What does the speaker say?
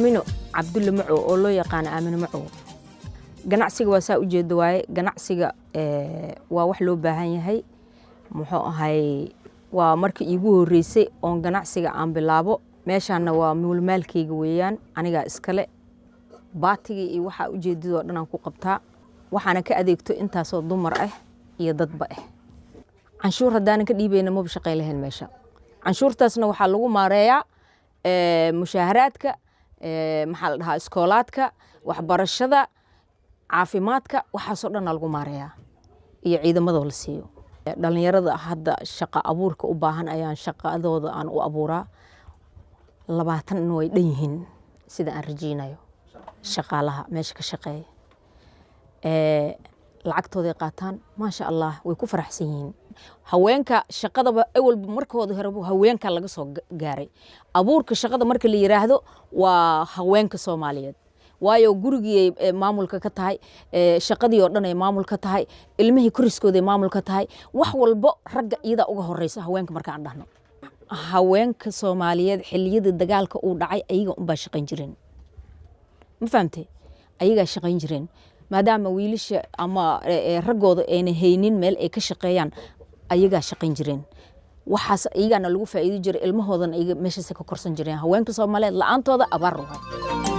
aamino cabdulle macow oo loo yaqaan aamino macow ganacsiga waa saa u jeedo waaye ganacsiga waa wax loo baahan yahay muxuu ahay waa markii iigu horeysay oo ganacsiga aan bilaabo meeshaana waa maalkayga weeyaan aniga iskale baatiga iyo waxa u jeedidoo dhan aan ku qabtaa waxaana ka adeegto intaasoo dumar ah iyo dadba ah canshuur haddaan ka dhiibayna ma shaqay lahayn meesha canshuurtaasna waxaa lagu maareeyaa mushaharaadka maxaa la dhahaa iskoolaadka waxbarashada caafimaadka waxaasoo dhan lagu maareeyaa iyo ciidamada la siiyo dhalinyarada hadda shaqo abuurka u baahan ayaan shaqadooda aan u abuuraa 20 way dhan yihiin sida aan rajeynayo shaqaalaha meesha ka shaqeeya lacagtooda qaataan ma sha Allah way ku faraxsan yihiin haweenka shaqadaba awalba markooda hore haweenka laga soo gaaray abuurka shaqada marka la yiraahdo waa haweenka Soomaaliyeed waayo gurigii maamulka ka tahay shaqadii oo dhan ay maamul ka tahay ilmihii kuriskooda ay maamul ka tahay wax walba ragga iyada uga horeysa haweenka marka aan dhahno haweenka Soomaaliyeed xilliyada dagaalka uu dhacay ayaga u baa shaqayn jireen ma fahamtay ayaga shaqayn jireen maadaama wiilasha ama ragooda ayna haynin meel ay ka shaqeeyaan ayaga shaqayn jireen waxaas ayagana lagu faa'iido jiray ilmahoodan ayaga meesha ka korsan jireen haweenka Soomaaliyeed la'aantooda abaar ruuxa